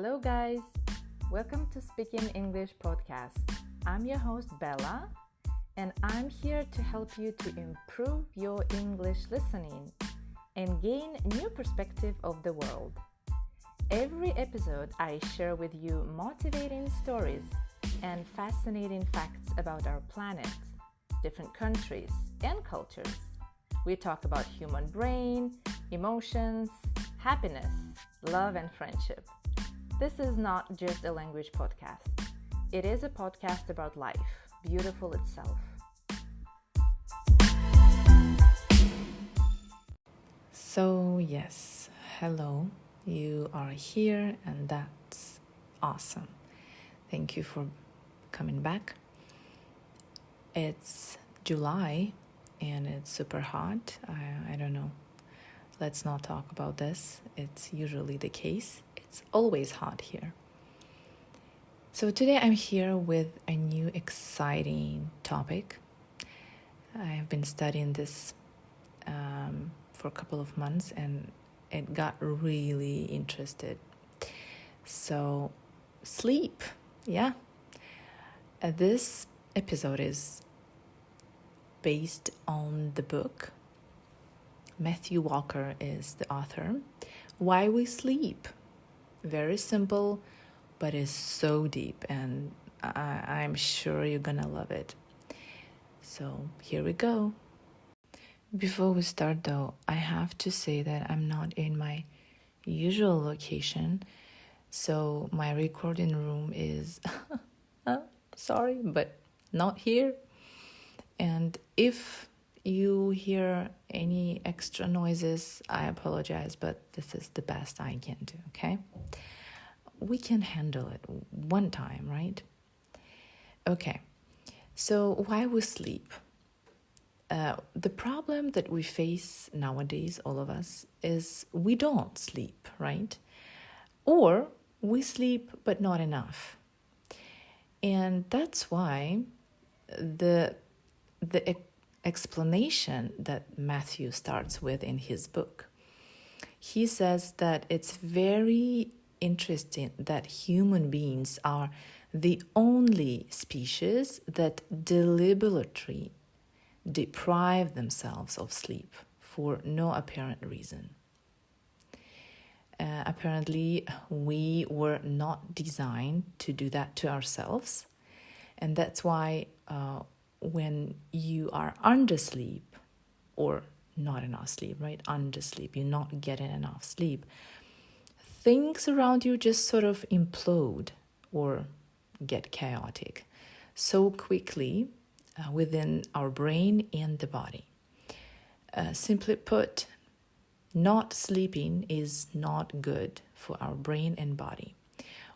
Hello guys, welcome to Speaking English podcast. I'm your host Bella and I'm here to help you to improve your English listening and gain new perspective of the world. Every episode I share with you motivating stories and fascinating facts about our planet, different countries and cultures. We talk about human brain, emotions, happiness, love and friendship. This is not just a language podcast. It is a podcast about life, beautiful itself. So yes, hello, you are here and that's awesome. Thank you for coming back. It's July and it's super hot. I don't know. Let's not talk about this. It's usually the case. It's always hot here. So today I'm here with a new exciting topic. I've been studying this for a couple of months and it got really interested. So sleep, yeah. This episode is based on the book. Matthew Walker is the author. Why We Sleep. Very simple, but is so deep, and I'm sure you're gonna love it. So here we go. Before we start though, I have to say that I'm not in my usual location, so my recording room is, sorry, but not here. And if you hear any extra noises, I apologize, but this is the best I can do, okay? We can handle it one time, right? Okay, so why we sleep? The problem that we face nowadays, all of us, is we don't sleep, right? Or we sleep but not enough. And that's why the explanation that Matthew starts with in his book. He says that it's very interesting that human beings are the only species that deliberately deprive themselves of sleep for no apparent reason. Apparently, we were not designed to do that to ourselves, and that's why when you are undersleep or not enough sleep, right? Undersleep, you're not getting enough sleep. Things around you just sort of implode or get chaotic so quickly within our brain and the body. Simply put, not sleeping is not good for our brain and body.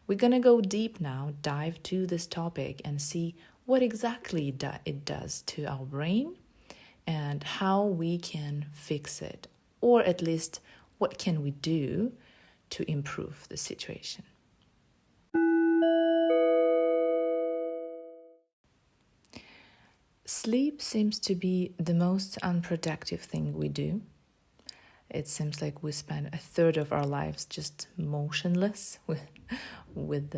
We're going to go deep now, dive to this topic and see what exactly it does to our brain and how we can fix it, or at least what can we do to improve the situation. Sleep seems to be the most unproductive thing we do. It seems like we spend a third of our lives just motionless with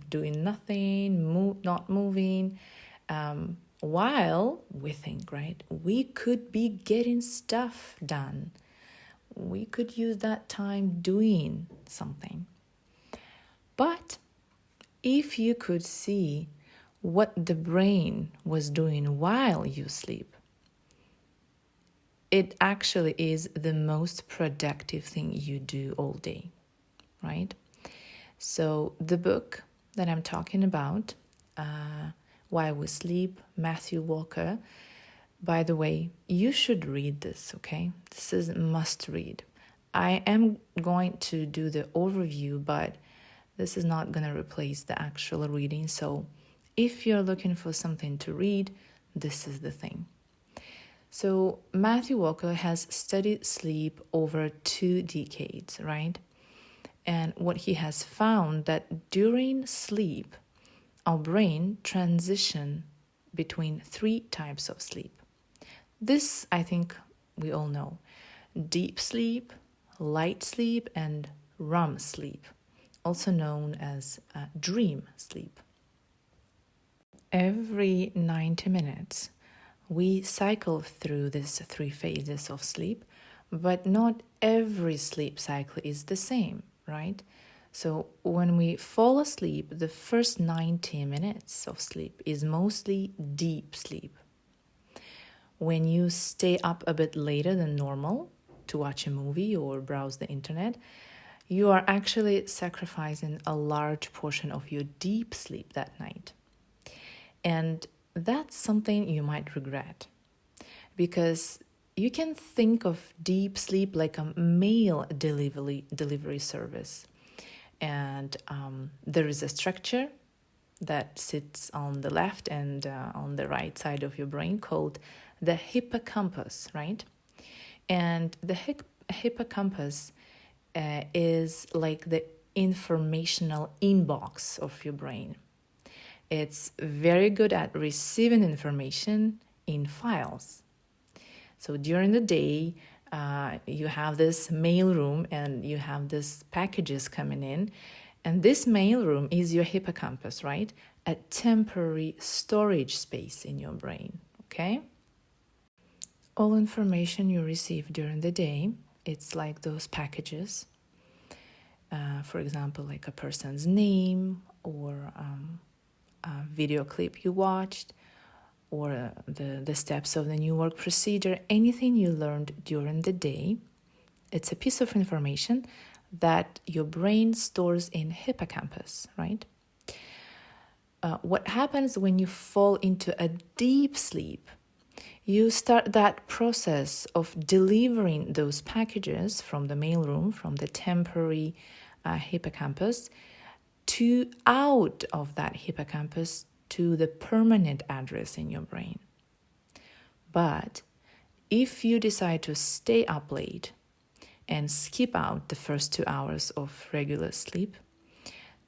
doing nothing, not moving, while we think, right, we could be getting stuff done. We could use that time doing something. But if you could see what the brain was doing while you sleep, it actually is the most productive thing you do all day, right? So the book that I'm talking about, Why We Sleep, Matthew Walker, by the way, you should read this, okay? This is a must read. I am going to do the overview, but this is not going to replace the actual reading. So if you're looking for something to read, this is the thing. So Matthew Walker has studied sleep over 2 decades, right? And what he has found that during sleep, our brain transition between 3 types of sleep. This, I think we all know. Deep sleep, light sleep, and REM sleep. also known as dream sleep. Every 90 minutes, we cycle through these 3 phases of sleep, but not every sleep cycle is the same, right? So when we fall asleep, the first 90 minutes of sleep is mostly deep sleep. When you stay up a bit later than normal to watch a movie or browse the internet, you are actually sacrificing a large portion of your deep sleep that night. And that's something you might regret, because you can think of deep sleep like a mail delivery service. And there is a structure that sits on the left and on the right side of your brain called the hippocampus, right? And the hippocampus is like the informational inbox of your brain. It's very good at receiving information in files. So during the day, you have this mailroom and you have these packages coming in. And this mailroom is your hippocampus, right? A temporary storage space in your brain, okay? All information you receive during the day, it's like those packages. For example, like a person's name or a video clip you watched, or the steps of the new work procedure, anything you learned during the day, it's a piece of information that your brain stores in hippocampus, right? What happens when you fall into a deep sleep, you start that process of delivering those packages from the mailroom, from the temporary hippocampus, to out of that hippocampus to the permanent address in your brain. But if you decide to stay up late and skip out the first 2 hours of regular sleep,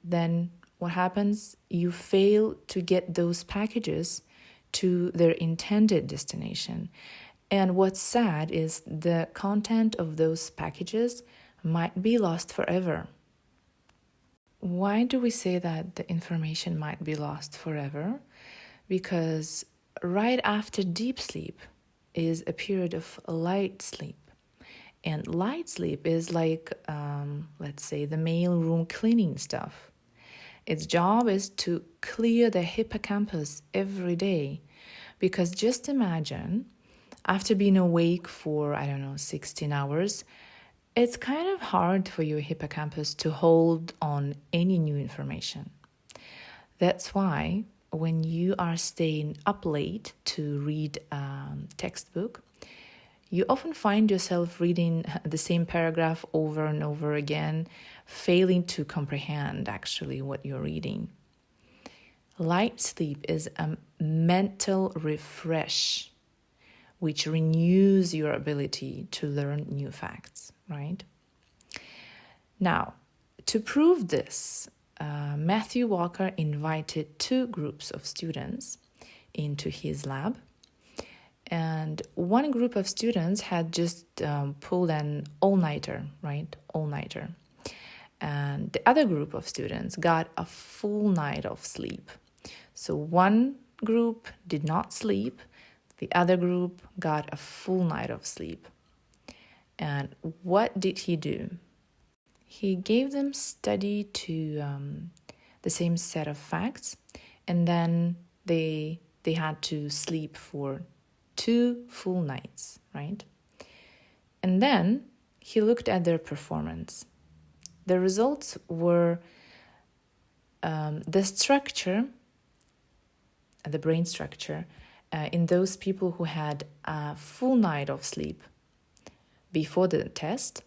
then what happens? You fail to get those packages to their intended destination. And what's sad is the content of those packages might be lost forever. Why do we say that the information might be lost forever? Because right after deep sleep is a period of light sleep. And light sleep is like, let's say, the mailroom cleaning stuff. Its job is to clear the hippocampus every day. Because just imagine, after being awake for, 16 hours, it's kind of hard for your hippocampus to hold on any new information. That's why when you are staying up late to read a textbook, you often find yourself reading the same paragraph over and over again, failing to comprehend actually what you're reading. Light sleep is a mental refresh, which renews your ability to learn new facts, right? Now, to prove this, Matthew Walker invited 2 groups of students into his lab. And one group of students had just pulled an all-nighter, right? All-nighter. And the other group of students got a full night of sleep. So one group did not sleep. The other group got a full night of sleep. And what did he do? He gave them study to the same set of facts, and then they had to sleep for 2 full nights, right? And then he looked at their performance. The results were the structure, the brain structure, in those people who had a full night of sleep before the test.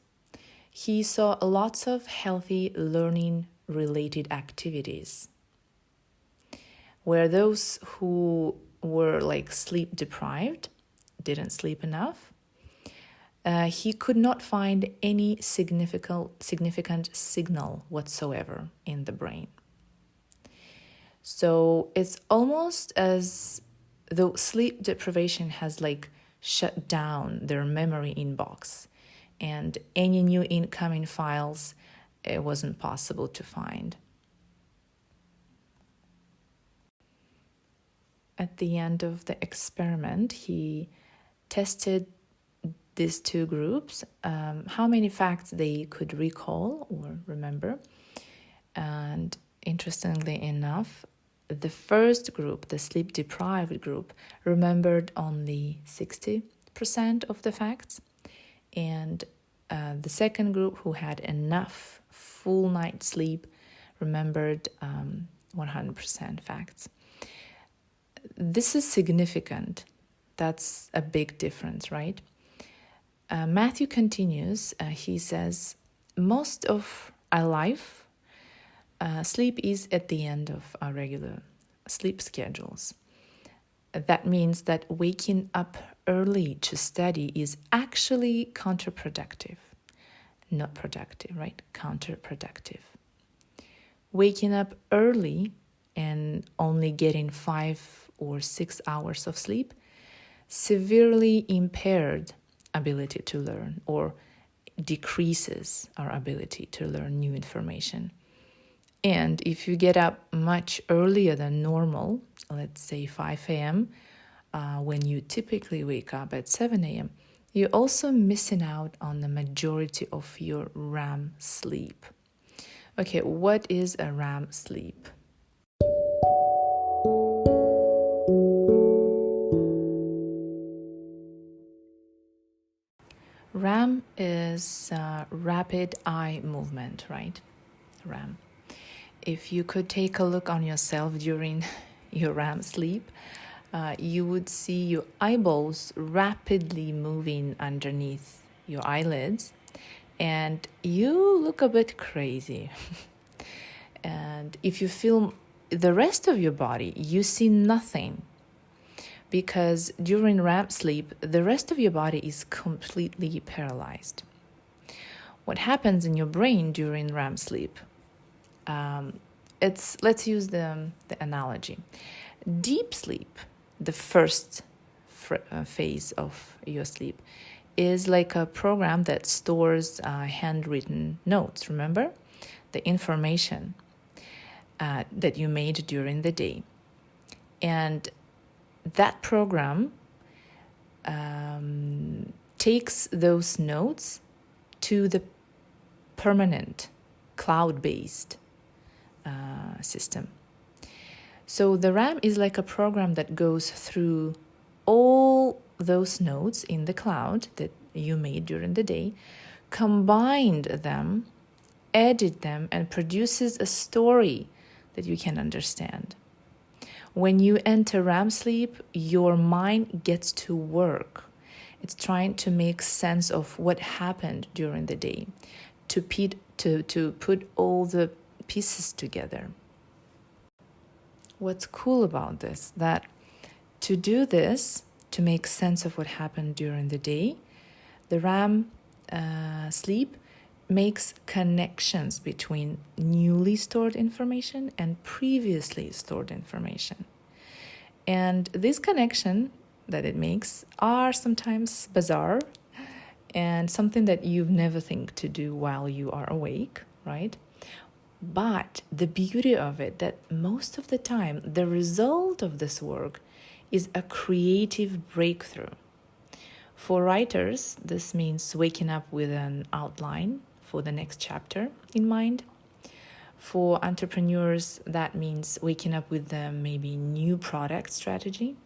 He saw lots of healthy learning-related activities, where those who were like sleep deprived, didn't sleep enough, he could not find any significant signal whatsoever in the brain. So it's almost as though sleep deprivation has like shut down their memory inbox, and any new incoming files it wasn't possible to find. At the end of the experiment, he tested these two groups, how many facts they could recall or remember. And interestingly enough, the first group, the sleep-deprived group, remembered only 60% of the facts. And the second group, who had enough full night sleep, remembered 100% facts. This is significant. That's a big difference, right? Matthew continues. He says, most of our life, sleep is at the end of our regular sleep schedules. That means that waking up early to study is actually counterproductive. Not productive, right? Counterproductive. Waking up early and only getting 5 or 6 hours of sleep severely impaired ability to learn or decreases our ability to learn new information. And if you get up much earlier than normal, let's say 5 a.m., when you typically wake up at 7 a.m., you're also missing out on the majority of your REM sleep. Okay, what is a REM sleep? REM is rapid eye movement, right? REM. If you could take a look on yourself during your REM sleep, you would see your eyeballs rapidly moving underneath your eyelids, and you look a bit crazy. And if you feel the rest of your body, you see nothing. Because during REM sleep, the rest of your body is completely paralyzed. What happens in your brain during REM sleep? Let's use the analogy. Deep sleep, the first phase of your sleep, is like a program that stores handwritten notes, remember? The information that you made during the day. And that program takes those notes to the permanent cloud-based system. So the REM is like a program that goes through all those notes in the cloud that you made during the day, combined them, edit them, and produces a story that you can understand. When you enter REM sleep, your mind gets to work. It's trying to make sense of what happened during the day, to put all the pieces together. What's cool about this, that to do this, to make sense of what happened during the day, the REM sleep makes connections between newly stored information and previously stored information. And this connection that it makes are sometimes bizarre and something that you've never think to do while you are awake, right? But the beauty of it, that most of the time, the result of this work is a creative breakthrough. For writers, this means waking up with an outline for the next chapter in mind. For entrepreneurs, that means waking up with maybe new product strategy.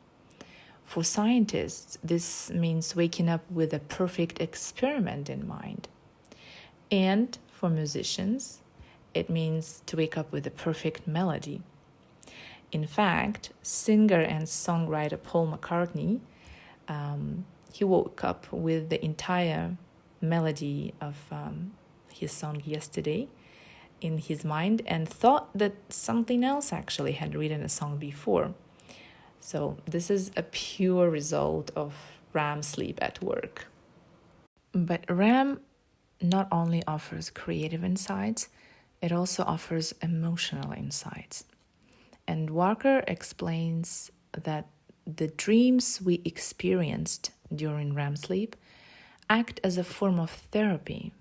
For scientists, this means waking up with a perfect experiment in mind. And for musicians, it means to wake up with a perfect melody. In fact, singer and songwriter Paul McCartney, he woke up with the entire melody of his song Yesterday in his mind and thought that something else actually had written a song before. So this is a pure result of REM sleep at work. But REM not only offers creative insights, it also offers emotional insights. And Walker explains that the dreams we experienced during REM sleep act as a form of therapy.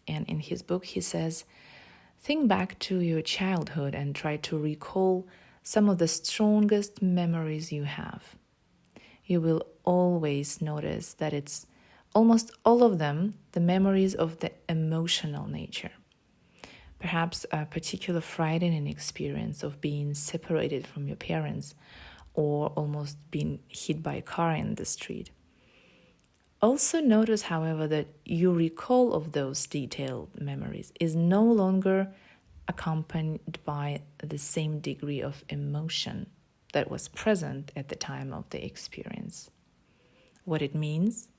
And in his book, he says, Think back to your childhood and try to recall some of the strongest memories you have. You will always notice that it's almost all of them the memories of the emotional nature. Perhaps a particular frightening experience of being separated from your parents or almost being hit by a car in the street. Also notice, however, that your recall of those detailed memories is no longer accompanied by the same degree of emotion that was present at the time of the experience. What it means?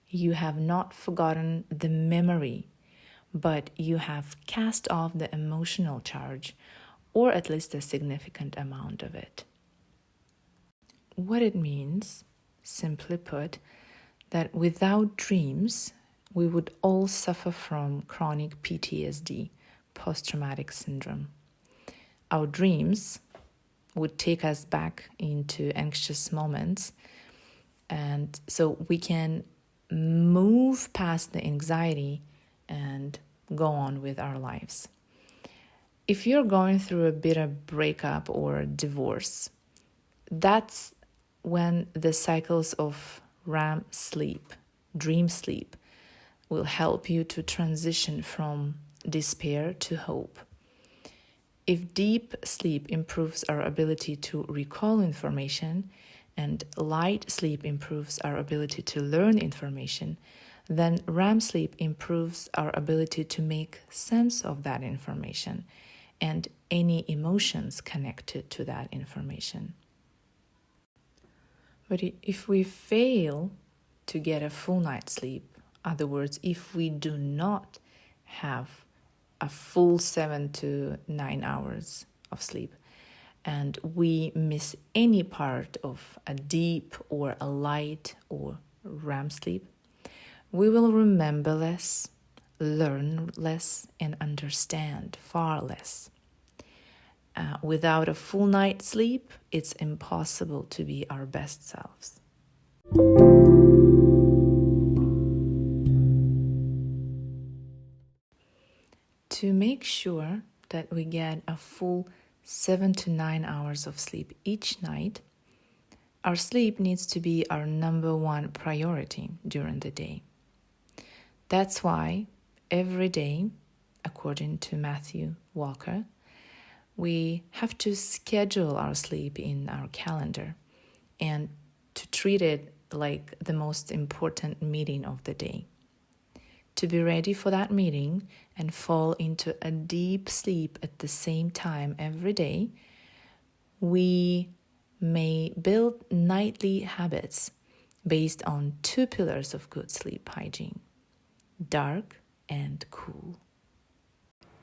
You have not forgotten the memory, but you have cast off the emotional charge, or at least a significant amount of it. What it means, simply put, that without dreams, we would all suffer from chronic PTSD, post-traumatic syndrome. Our dreams would take us back into anxious moments, and so we can move past the anxiety and go on with our lives. If you're going through a bitter breakup or divorce, that's when the cycles of REM sleep, dream sleep, will help you to transition from despair to hope. If deep sleep improves our ability to recall information and light sleep improves our ability to learn information, then REM sleep improves our ability to make sense of that information and any emotions connected to that information. But if we fail to get a full night's sleep, in other words, if we do not have a full 7 to 9 hours of sleep, and we miss any part of a deep or a light or REM sleep, we will remember less, learn less, and understand far less. Without a full night's sleep, it's impossible to be our best selves. To make sure that we get a full 7 to 9 hours of sleep each night, our sleep needs to be our number one priority during the day. That's why every day, according to Matthew Walker, we have to schedule our sleep in our calendar and to treat it like the most important meeting of the day. To be ready for that meeting and fall into a deep sleep at the same time every day, we may build nightly habits based on 2 pillars of good sleep hygiene: dark and cool.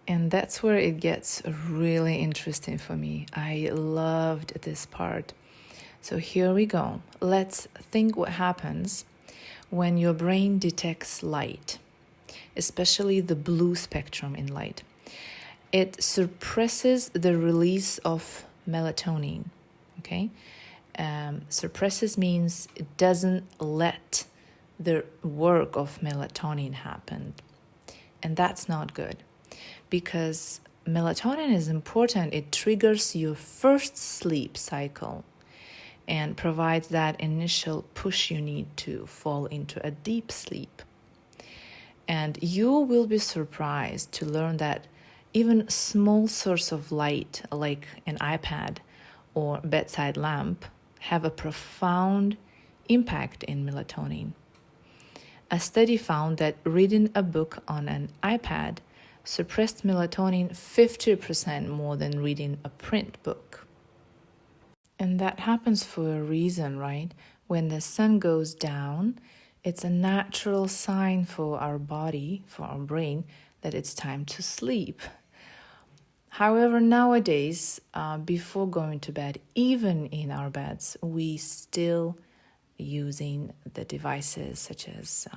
And that's where it gets really interesting for me. I loved this part. So here we go. Let's think what happens when your brain detects light, especially the blue spectrum in light. It suppresses the release of melatonin, okay? Suppresses means it doesn't let the work of melatonin happen. And that's not good, because melatonin is important. It triggers your first sleep cycle and provides that initial push you need to fall into a deep sleep. And you will be surprised to learn that even a small source of light, like an iPad or bedside lamp, have a profound impact in melatonin. A study found that reading a book on an iPad suppressed melatonin 50% more than reading a print book. And that happens for a reason, right? When the sun goes down, it's a natural sign for our body, for our brain, that it's time to sleep. However, nowadays, before going to bed, even in our beds, we still using the devices such as,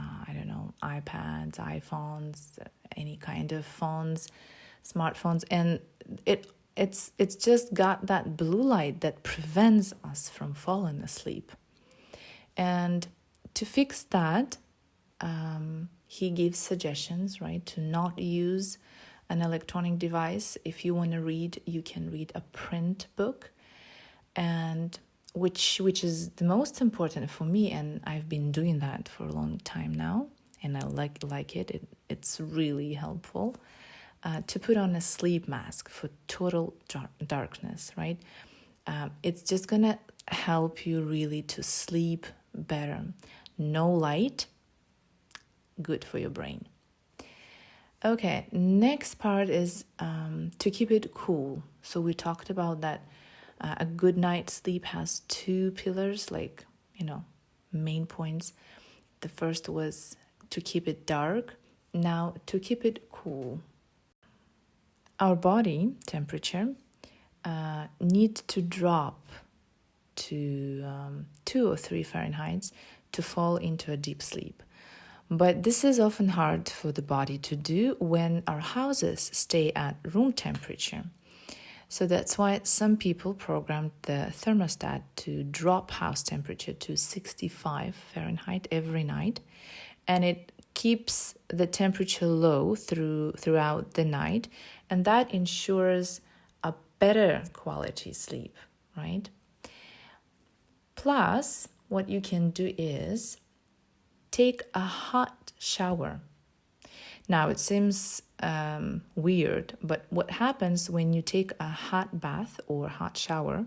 iPads, iPhones, any kind of phones, smartphones, and it's just got that blue light that prevents us from falling asleep. And to fix that, he gives suggestions, right, to not use an electronic device. If you want to read, you can read a print book, and which is the most important for me, and I've been doing that for a long time now, and I like it. It's really helpful to put on a sleep mask for total darkness, right? It's just gonna help you really to sleep better. No light, good for your brain. Okay, next part is to keep it cool. So we talked about that a good night's sleep has two pillars, like, main points. The first was to keep it dark, now to keep it cool. Our body temperature needs to drop to 2 or 3 Fahrenheit to fall into a deep sleep. But this is often hard for the body to do when our houses stay at room temperature. So that's why some people programmed the thermostat to drop house temperature to 65 Fahrenheit every night, and it keeps the temperature low throughout the night, and that ensures a better quality sleep, right? Plus, what you can do is take a hot shower. Now, it seems weird, but what happens when you take a hot bath or hot shower,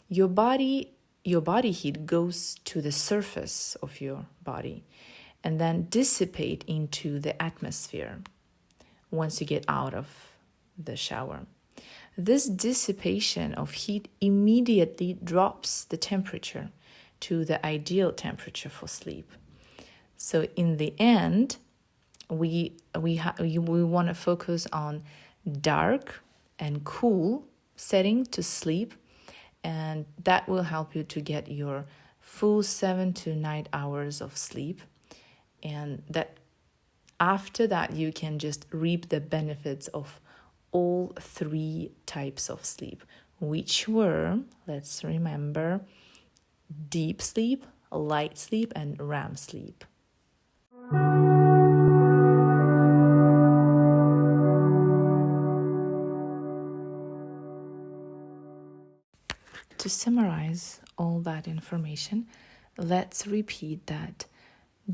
your body heat goes to the surface of your body and then dissipate into the atmosphere once you get out of the shower. This dissipation of heat immediately drops the temperature to the ideal temperature for sleep. So in the end, we want to focus on dark and cool setting to sleep, and that will help you to get your full 7 to 9 hours of sleep. And that after that, you can just reap the benefits of all 3 types of sleep, which were, let's remember, deep sleep, light sleep, and REM sleep. To summarize all that information, let's repeat that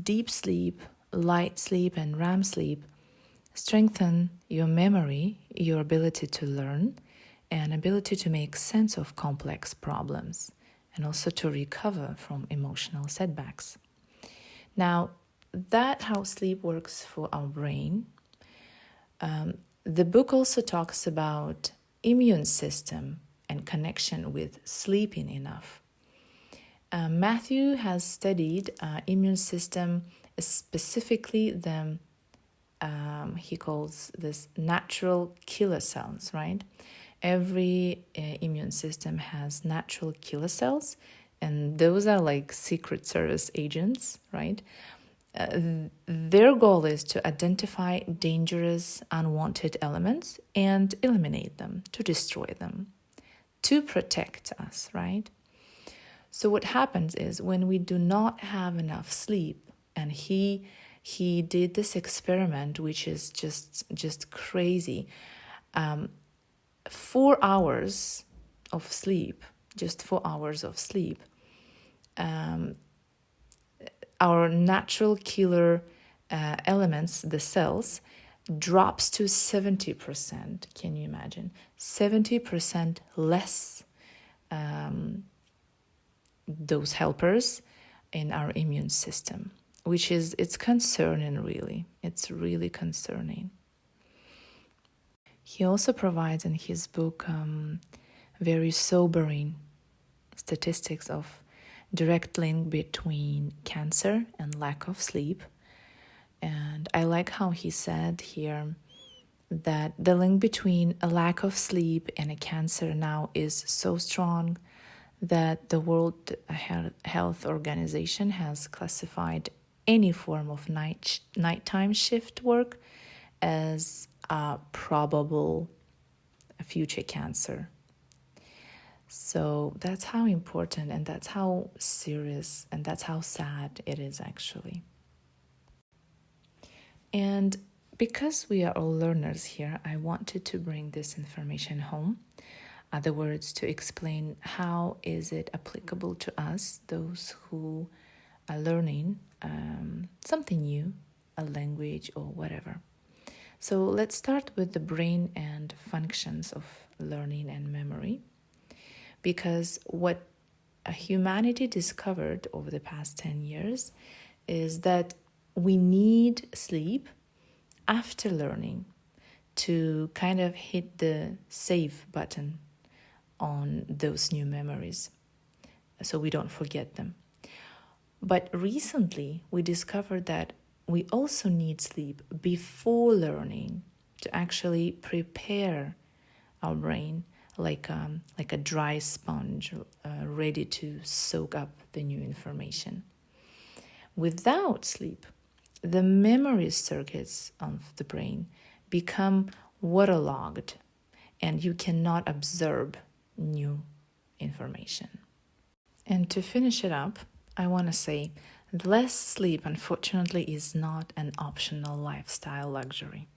deep sleep, light sleep, and REM sleep strengthen your memory, your ability to learn, and ability to make sense of complex problems, and also to recover from emotional setbacks. Now, that's how sleep works for our brain. The book also talks about immune system and connection with sleeping enough. Matthew has studied immune system, specifically the he calls this natural killer cells, right? Every immune system has natural killer cells, and those are like secret service agents, right? Their goal is to identify dangerous, unwanted elements and eliminate them, to destroy them, to protect us, right? So what happens is when we do not have enough sleep, and he did this experiment, which is just crazy. 4 hours of sleep, just 4 hours of sleep, our natural killer elements, the cells, drops to 70%. Can you imagine? 70% less those helpers in our immune system, which is, it's concerning, really. It's really concerning. He also provides in his book very sobering statistics of direct link between cancer and lack of sleep. And I like how he said here that the link between a lack of sleep and a cancer now is so strong that the World Health Organization has classified any form of nighttime shift work as a probable future cancer. So that's how important, and that's how serious, and that's how sad it is, actually. And because we are all learners here, I wanted to bring this information home. Other words, to explain how is it applicable to us, those who are learning something new, a language or whatever. So let's start with the brain and functions of learning and memory, because what humanity discovered over the past 10 years is that we need sleep after learning to kind of hit the save button on those new memories so we don't forget them. But recently we discovered that we also need sleep before learning to actually prepare our brain like a dry sponge ready to soak up the new information. Without sleep, the memory circuits of the brain become waterlogged and you cannot absorb new information. And to finish it up, I want to say less sleep, unfortunately, is not an optional lifestyle luxury.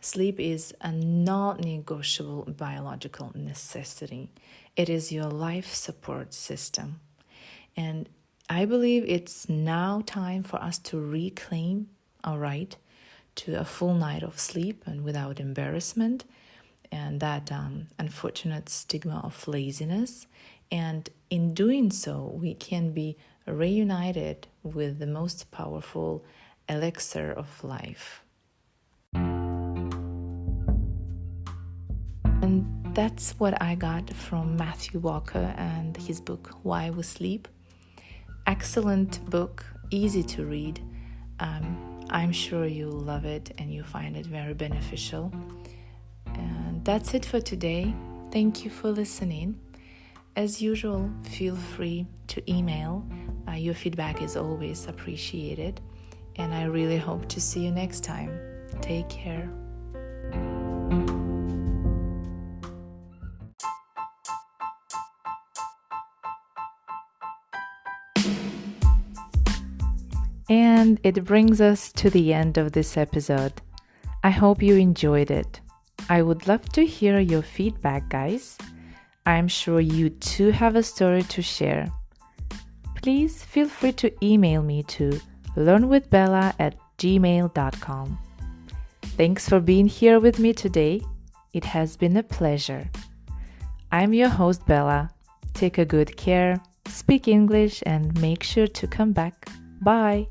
Sleep is a non-negotiable biological necessity. It is your life support system. And I believe it's now time for us to reclaim our right to a full night of sleep and without embarrassment, and that unfortunate stigma of laziness. And in doing so, we can be reunited with the most powerful elixir of life. And that's what I got from Matthew Walker and his book, Why We Sleep. Excellent book, easy to read. I'm sure you'll love it and you find it very beneficial. And that's it for today. Thank you for listening. As usual, feel free to email. Your feedback is always appreciated. And I really hope to see you next time. Take care. And it brings us to the end of this episode. I hope you enjoyed it. I would love to hear your feedback, guys. I'm sure you too have a story to share. Please feel free to email me to learnwithbella@gmail.com. Thanks for being here with me today. It has been a pleasure. I'm your host, Bella. Take a good care, speak English, and make sure to come back. Bye.